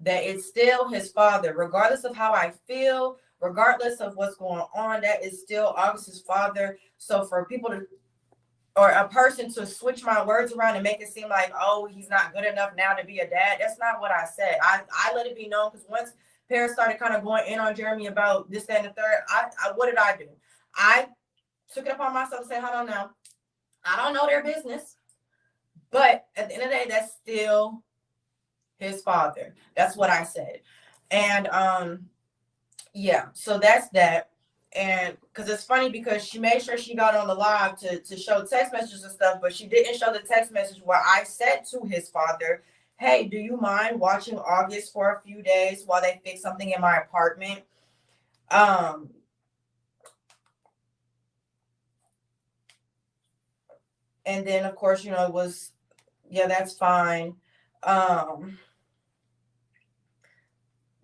that it's still his father, regardless of how I feel, regardless of what's going on. That is still August's father. So for people to, or a person to switch my words around and make it seem like, oh, he's not good enough now to be a dad. That's not what I said. I let it be known, because once parents started kind of going in on Jeremy about this, that, and the third, what did I do? I took it upon myself to say, hold on now. I don't know their business, but at the end of the day, that's still his father. That's what I said. And yeah, so that's that. And because it's funny, because she made sure she got on the live to show text messages and stuff, but she didn't show the text message where I said to his father, hey, do you mind watching August for a few days while they fix something in my apartment? And then of course, it was, yeah, that's fine.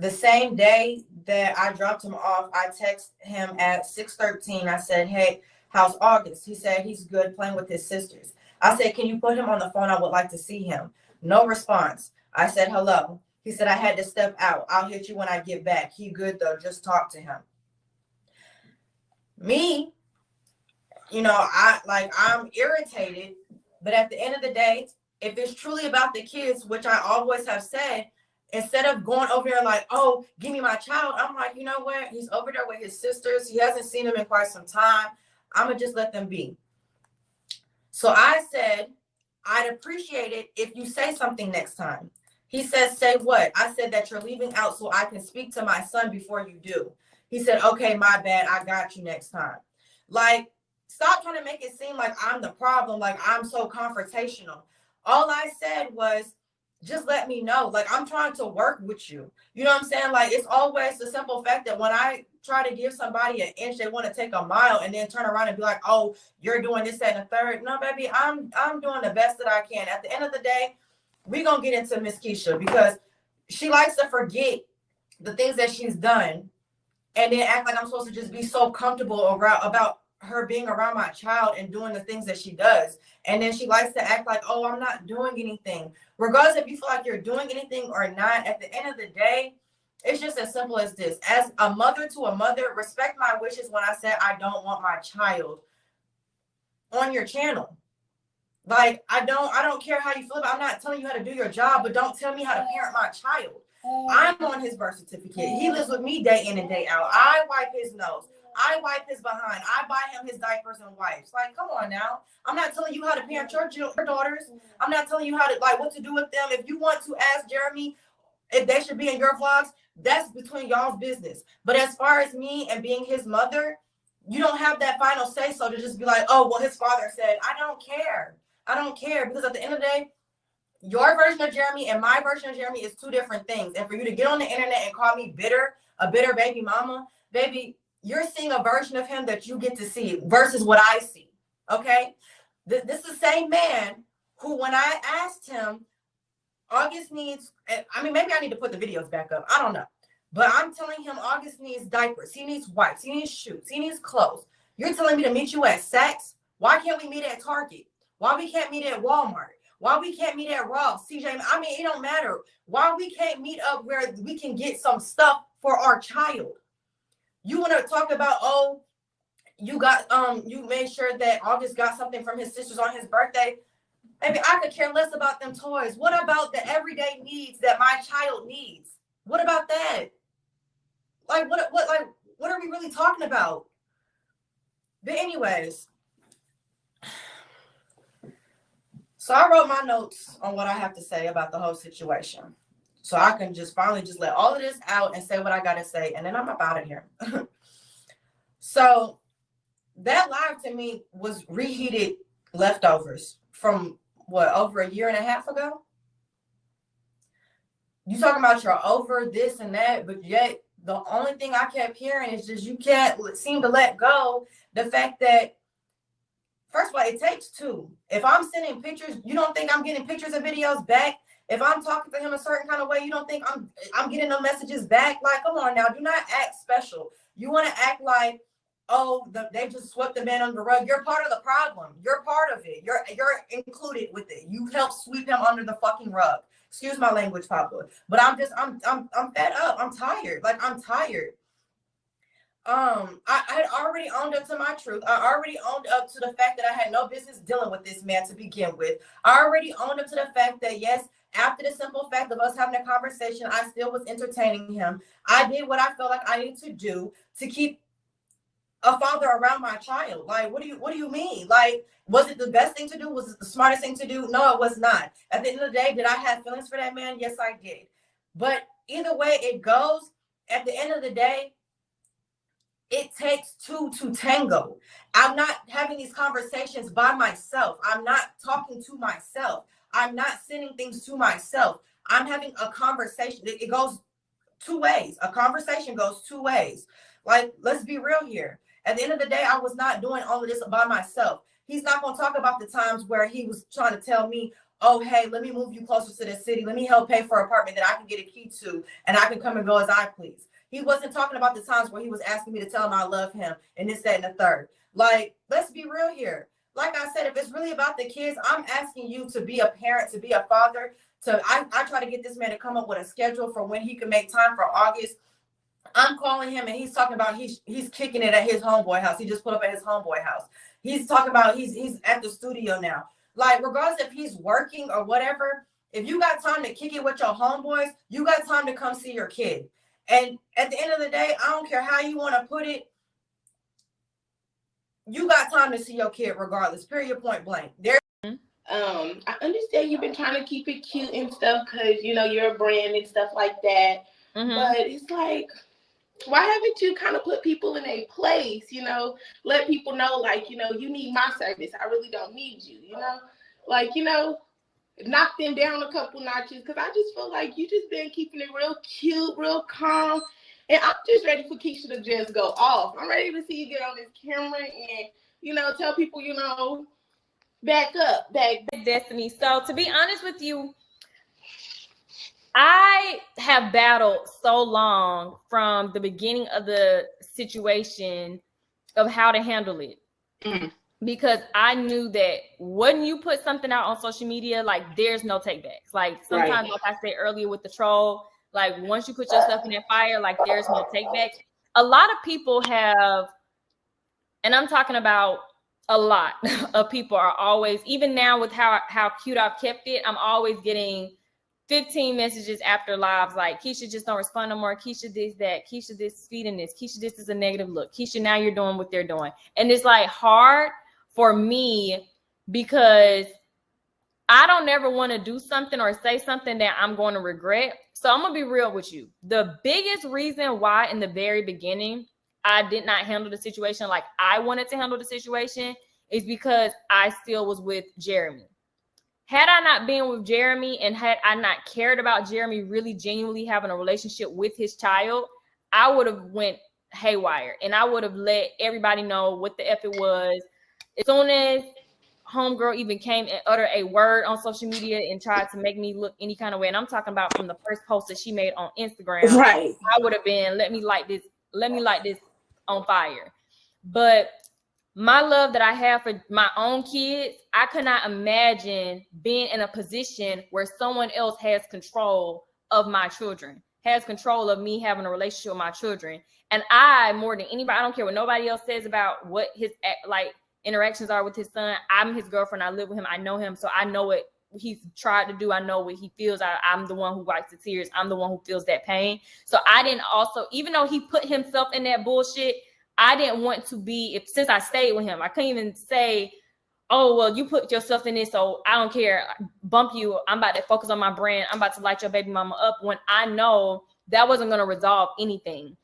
The same day that I dropped him off, I texted him at 6:13. I said, hey, how's August? He said he's good, playing with his sisters. I said, can you put him on the phone? I would like to see him. No response. I said, hello. He said, I had to step out. I'll hit you when I get back. He good though. Just talk to him. Me, I'm irritated, but at the end of the day, if it's truly about the kids, which I always have said, instead of going over there like, oh, give me my child, I'm like, you know what? He's over there with his sisters. He hasn't seen them in quite some time. I'm going to just let them be. So I said, I'd appreciate it if you say something next time. He said, say what? I said that you're leaving out so I can speak to my son before you do. He said, okay, my bad. I got you next time. Like, stop trying to make it seem like I'm the problem, like I'm so confrontational. All I said was, just let me know. Like, I'm trying to work with you. You know what I'm saying? Like, it's always the simple fact that when I try to give somebody an inch, they want to take a mile and then turn around and be like, oh, you're doing this, that, and the third. No, baby, I'm doing the best that I can. At the end of the day, we're going to get into Miss Keesha, because she likes to forget the things that she's done and then act like I'm supposed to just be so comfortable about her being around my child and doing the things that she does. And then she likes to act like, oh, I'm not doing anything. Regardless if you feel like you're doing anything or not, at the end of the day, it's just as simple as this. As a mother to a mother, respect my wishes when I said I don't want my child on your channel. Like, I don't care how you feel about it. I'm not telling you how to do your job, but don't tell me how to parent my child. I'm on his birth certificate. He lives with me day in and day out. I wipe his nose. I wipe his behind. I buy him his diapers and wipes. Like, come on now. I'm not telling you how to parent your daughters. I'm not telling you how to, like, what to do with them. If you want to ask Jeremy if they should be in your vlogs, that's between y'all's business. But as far as me and being his mother, you don't have that final say so to just be like, oh, well, his father said. I don't care. I don't care, because at the end of the day, your version of Jeremy and my version of Jeremy is two different things. And for you to get on the internet and call me bitter, a bitter baby mama, baby, you're seeing a version of him that you get to see versus what I see. Okay? This is the same man who, when I asked him, August needs, maybe I need to put the videos back up. I don't know. But I'm telling him August needs diapers. He needs wipes. He needs shoes. He needs clothes. You're telling me to meet you at Saks? Why can't we meet at Target? Why we can't meet at Walmart? Why we can't meet at Ross, CJ? It don't matter. Why we can't meet up where we can get some stuff for our child? You want to talk about, oh, you made sure that August got something from his sisters on his birthday. Maybe I could care less about them toys. What about the everyday needs that my child needs? What about that? Like, what are we really talking about? But anyways, so I wrote my notes on what I have to say about the whole situation, so I can just finally just let all of this out and say what I got to say, and then I'm up out of here. So that live to me was reheated leftovers from what, over a year and a half ago? You talking about you're over this and that, but yet the only thing I kept hearing is just you can't seem to let go the fact that, first of all, it takes two. If I'm sending pictures, you don't think I'm getting pictures and videos back? If I'm talking to him a certain kind of way, you don't think I'm getting the messages back? Like, come on now, do not act special. You want to act like, oh, they just swept the man under the rug. You're part of the problem. You're part of it. You're included with it. You helped sweep him under the fucking rug. Excuse my language, Papa. But I'm fed up. I'm tired. Like, I'm tired. I had already owned up to my truth. I already owned up to the fact that I had no business dealing with this man to begin with. I already owned up to the fact that, yes, after the simple fact of us having a conversation, I still was entertaining him. I did what I felt like I needed to do to keep a father around my child. Like, what do you mean? Like, was it the best thing to do? Was it the smartest thing to do? No, it was not. At the end of the day, did I have feelings for that man? Yes, I did. But either way it goes, at the end of the day, it takes two to tango. I'm not having these conversations by myself. I'm not talking to myself. I'm not sending things to myself. I'm having a conversation. It goes two ways. A conversation goes two ways. Like, let's be real here. At the end of the day, I was not doing all of this by myself. He's not going to talk about the times where he was trying to tell me, oh, hey, let me move you closer to the city. Let me help pay for an apartment that I can get a key to, and I can come and go as I please. He wasn't talking about the times where he was asking me to tell him I love him and this, that, and the third. Like, let's be real here. Like I said, if it's really about the kids, I'm asking you to be a parent, to be a father. I try to get this man to come up with a schedule for when he can make time for August. I'm calling him and he's talking about he's kicking it at his homeboy house. He just put up at his homeboy house. He's talking about he's at the studio now. Like, regardless if he's working or whatever, if you got time to kick it with your homeboys, you got time to come see your kid. And at the end of the day, I don't care how you want to put it, you got time to see your kid regardless, period, point blank. I understand you've been trying to keep it cute and stuff because, you know, you're a brand and stuff like that. Mm-hmm. But it's like, why haven't you kind of put people in a place, you know, let people know, like, you know, you need my service. I really don't need you, you know, like, you know, knock them down a couple notches, because I just feel like you just been keeping it real cute, real calm, and I'm just ready for Keesha to just go off. I'm ready to see you get on this camera and, you know, tell people, you know, back up, Destiny. So to be honest with you, I have battled so long from the beginning of the situation of how to handle it. Mm-hmm. Because I knew that when you put something out on social media, like, there's no takebacks. Like, sometimes, like I said earlier with the troll, like, once you put yourself in that fire, like, there's no takebacks. A lot of people have, and I'm talking about a lot of people are always, even now with how cute I've kept it, I'm always getting 15 messages after lives like, Keesha, just don't respond no more. Keesha this, that. Keesha this, feeding this. Keesha, this is a negative look. Keesha, now you're doing what they're doing. And it's like hard for me because I don't ever want to do something or say something that I'm going to regret. So I'm going to be real with you. The biggest reason why in the very beginning I did not handle the situation like I wanted to handle the situation is because I still was with Jeremy. Had I not been with Jeremy and had I not cared about Jeremy really genuinely having a relationship with his child, I would have went haywire and I would have let everybody know what the F it was. As soon as homegirl even came and uttered a word on social media and tried to make me look any kind of way, and I'm talking about from the first post that she made on Instagram, right? I would have been, let me light this on fire. But my love that I have for my own kids, I could not imagine being in a position where someone else has control of my children, has control of me having a relationship with my children. And I, more than anybody, I don't care what nobody else says about what his like interactions are with his son. I'm his girlfriend. I live with him. I know him. So I know what he's tried to do. I know what he feels. I'm the one who wipes the tears. I'm the one who feels that pain. So I didn't also, even though he put himself in that bullshit, I didn't want to be, since I stayed with him, I couldn't even say, oh, well, you put yourself in this, so I don't care. Bump you. I'm about to focus on my brand. I'm about to light your baby mama up, when I know that wasn't going to resolve anything.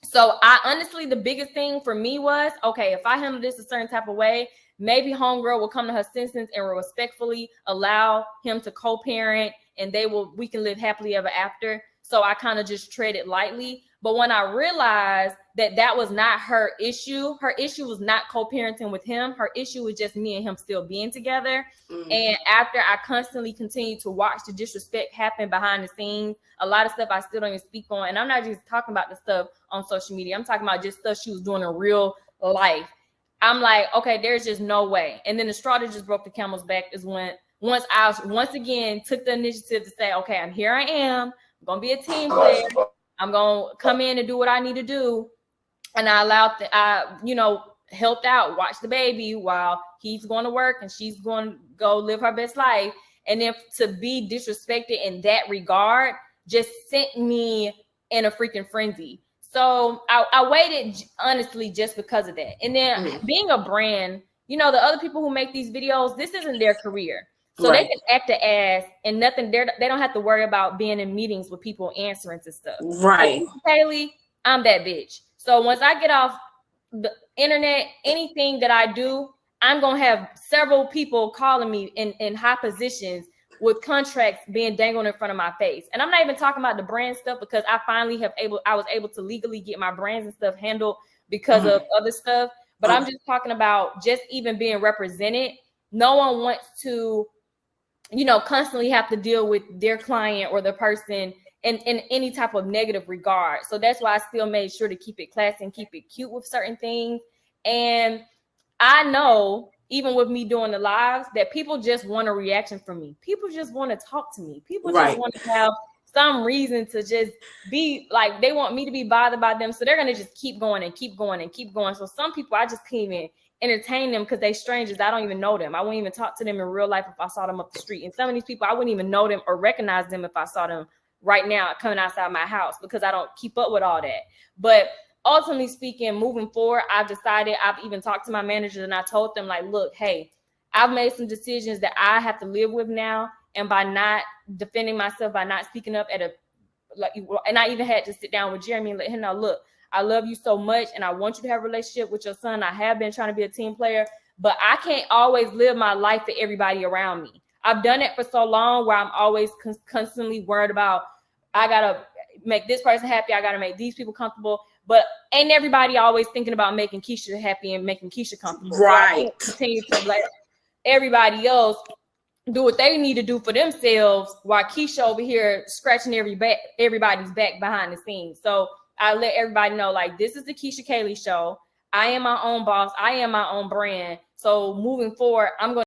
So I honestly, the biggest thing for me was, okay, if I handle this a certain type of way, maybe homegirl will come to her senses and will respectfully allow him to co-parent, and we can live happily ever after. So I kind of just treaded lightly. But when I realized that was not her issue was not co-parenting with him. Her issue was just me and him still being together. Mm-hmm. And after I constantly continued to watch the disrespect happen behind the scenes, a lot of stuff I still don't even speak on. And I'm not just talking about the stuff on social media. I'm talking about just stuff she was doing in real life. I'm like, okay, there's just no way. And then the straw that just broke the camel's back is when once I once again took the initiative to say, okay, I'm here, I am. I'm gonna be a team player. I'm gonna come in and do what I need to do. And I allowed helped out, watch the baby while he's going to work and she's going to go live her best life. And then to be disrespected in that regard just sent me in a freaking frenzy. So I waited honestly just because of that. And then being a brand, the other people who make these videos, this isn't their career. So they can act the ass and nothing. They don't have to worry about being in meetings with people answering to stuff. Right. Like, Kaylee, I'm that bitch. So once I get off the internet, anything that I do, I'm going to have several people calling me in high positions with contracts being dangled in front of my face. And I'm not even talking about the brand stuff because I finally I was able to legally get my brands and stuff handled because of other stuff. But I'm just talking about just even being represented. No one wants to, constantly have to deal with their client or the person in any type of negative regard. So that's why I still made sure to keep it classy and keep it cute with certain things. And I know, even with me doing the lives, that people just want a reaction from me. People just want to talk to me. People just want to have some reason to just be like, they want me to be bothered by them. So they're going to just keep going and keep going and keep going. So some people, I just can't even entertain them because they strangers. I don't even know them. I wouldn't even talk to them in real life if I saw them up the street. And some of these people, I wouldn't even know them or recognize them if I saw them right now coming outside my house because I don't keep up with all that. But ultimately speaking, moving forward, I've decided, I've even talked to my managers and I told them like, look, hey, I've made some decisions that I have to live with now. And by not defending myself, by not speaking up and I even had to sit down with Jeremy and let him know, look, I love you so much and I want you to have a relationship with your son. I have been trying to be a team player, but I can't always live my life for everybody around me. I've done it for so long where I'm always constantly worried about, I got to make this person happy. I got to make these people comfortable. But ain't everybody always thinking about making Keesha happy and making Keesha comfortable? Right. So continue to let everybody else do what they need to do for themselves while Keesha over here scratching everybody's back behind the scenes. So I let everybody know, like, this is the Keesha Kaylee show. I am my own boss. I am my own brand. So moving forward, I'm going